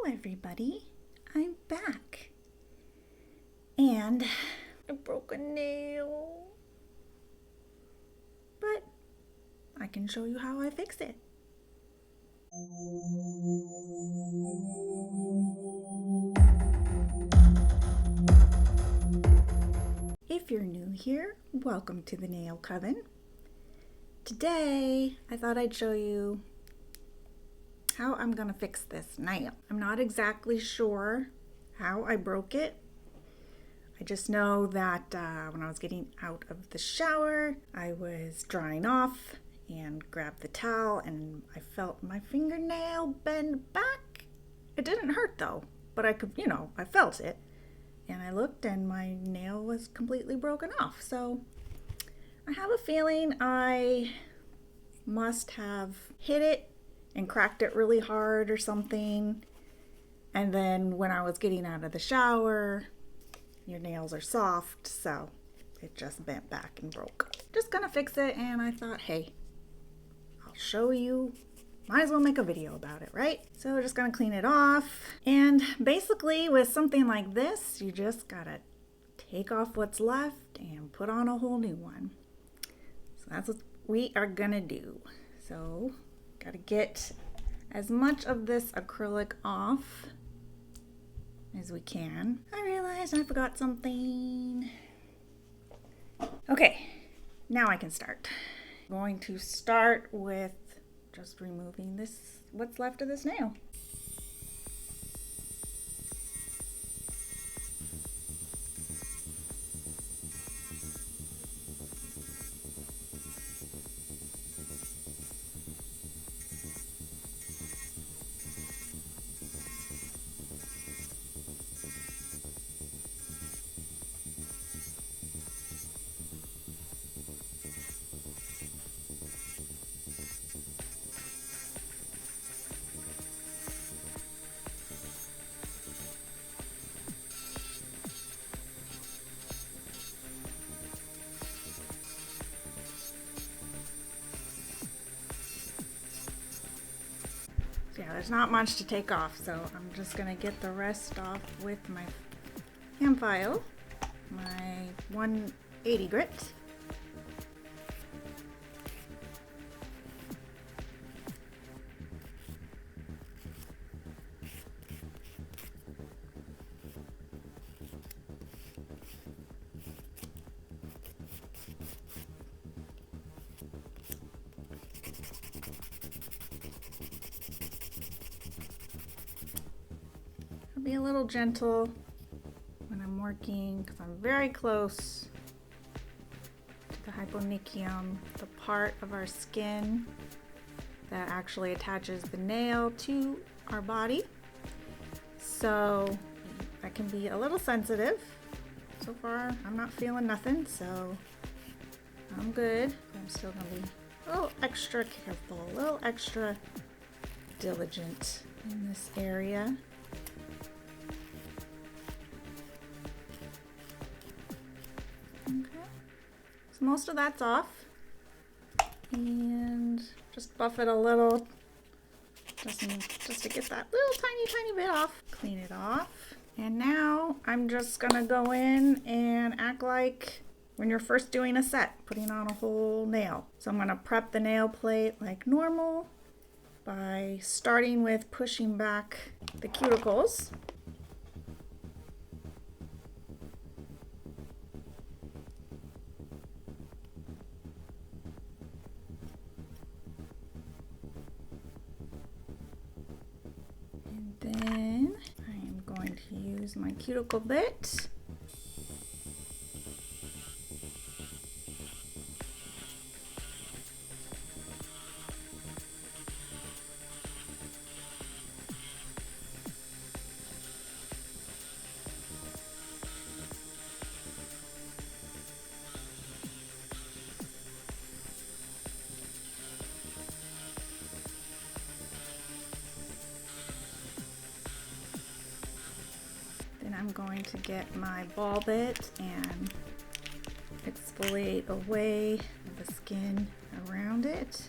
everybody, I'm back. And I broke a nail. But I can show you how I fixed it. If you're new here, welcome to the Nail Coven. Today, I thought I'd show you how I'm gonna fix this nail. I'm not exactly sure how I broke it. I just know that when I was getting out of the shower, I was drying off and grabbed the towel and I felt my fingernail bend back. It didn't hurt though, but I could, I felt it. And I looked and my nail was completely broken off. So I have a feeling I must have hit it and cracked it really hard or something. And then when I was getting out of the shower, your nails are soft, so it just bent back and broke. Just gonna fix it, and I thought, hey, I'll show you. Might as well make a video about it, right? So we're just gonna clean it off. And basically with something like this, you just gotta take off what's left and put on a whole new one. So that's what we are gonna do. So gotta get as much of this acrylic off as we can. I realized I forgot something. Okay, now I can start. I'm going to start with just removing this, what's left of this nail. Yeah, there's not much to take off, so I'm just gonna get the rest off with my hand file, my 180 grit. Be a little gentle when I'm working because I'm very close to the hyponychium, the part of our skin that actually attaches the nail to our body. So I can be a little sensitive. So far, I'm not feeling nothing, so I'm good. I'm still gonna be a little extra careful, a little extra diligent in this area. So most of that's off, and just buff it a little, just to get that little tiny bit off. Clean it off, and now I'm just gonna go in and act like when you're first doing a set, putting on a whole nail. So I'm gonna prep the nail plate like normal by starting with pushing back the cuticles. Then I am going to use my cuticle bit. I'm going to get my ball bit and exfoliate away the skin around it.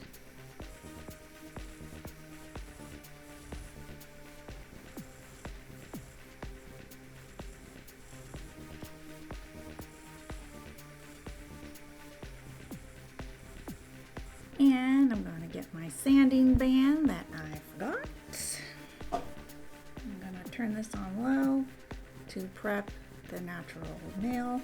sanding band that I forgot. I'm gonna turn this on low to prep the natural nail.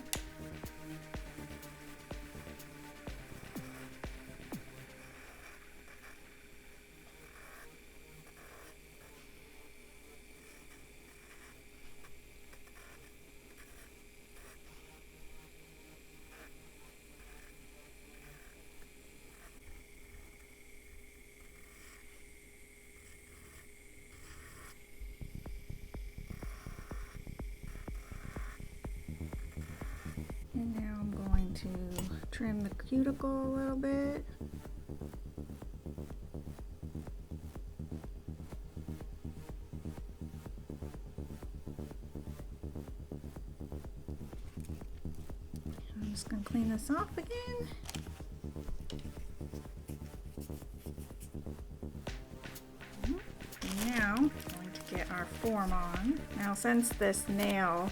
And now I'm going to trim the cuticle a little bit. I'm just going to clean this off again. And now I'm going to get our form on. Now since this nail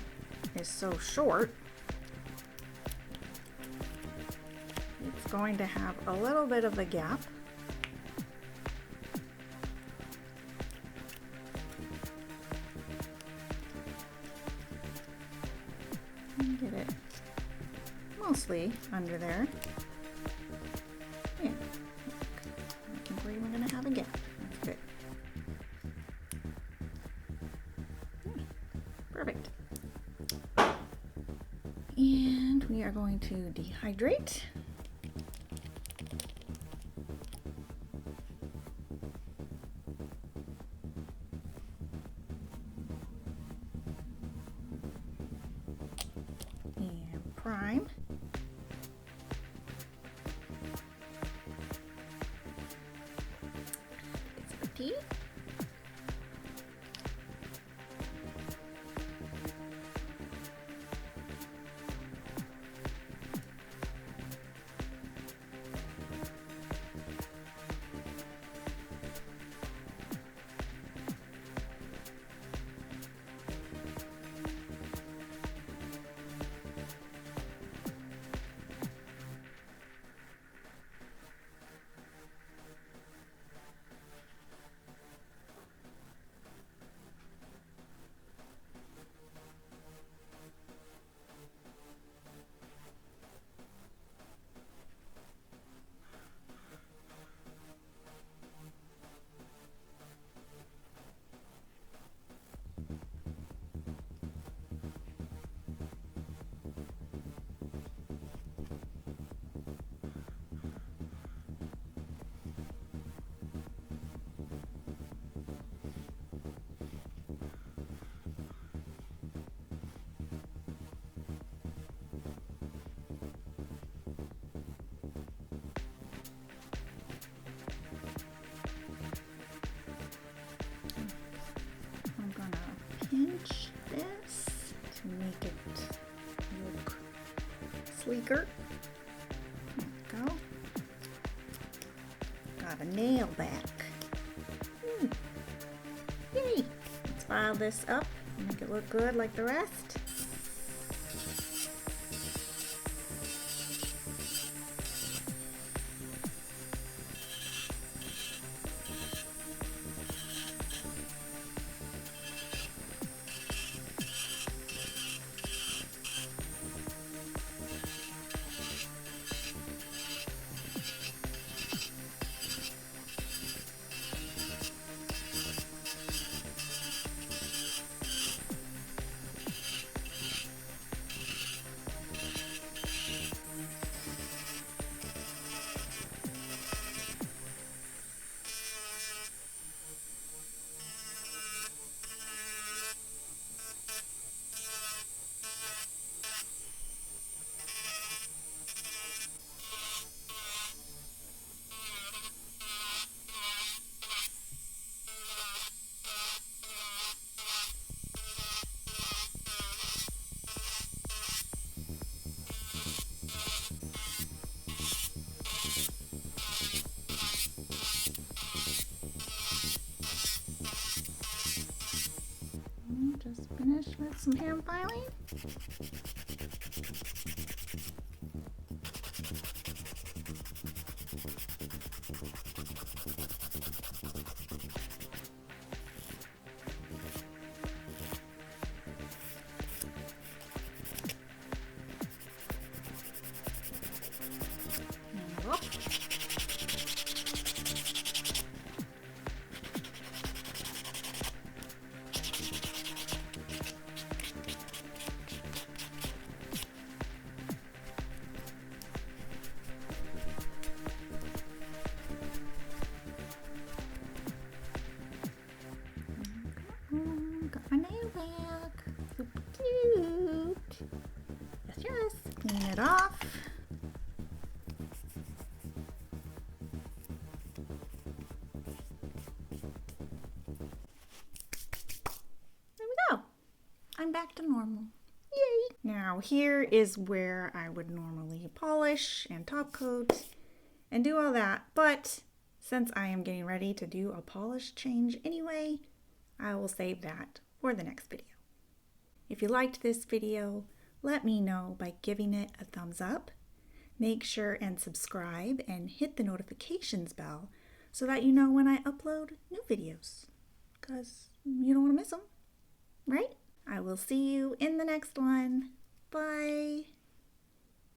is so short, it's going to have a little bit of a gap. And get it mostly under there. Yeah, I think we're even going to have a gap. That's good. Perfect. And we are going to dehydrate. And prime. It's petite. Pinch this to make it look sleeker. There we go. Got a nail back. Yay! Let's file this up and make it look good like the rest. Just finished with some hand filing. Just clean it off. There we go. I'm back to normal. Yay! Now here is where I would normally polish and top coat and do all that, but since I am getting ready to do a polish change anyway, I will save that for the next video. If you liked this video, let me know by giving it a thumbs up. Make sure and subscribe and hit the notifications bell so that you know when I upload new videos, because you don't want to miss them, right? I will see you in the next one. Bye.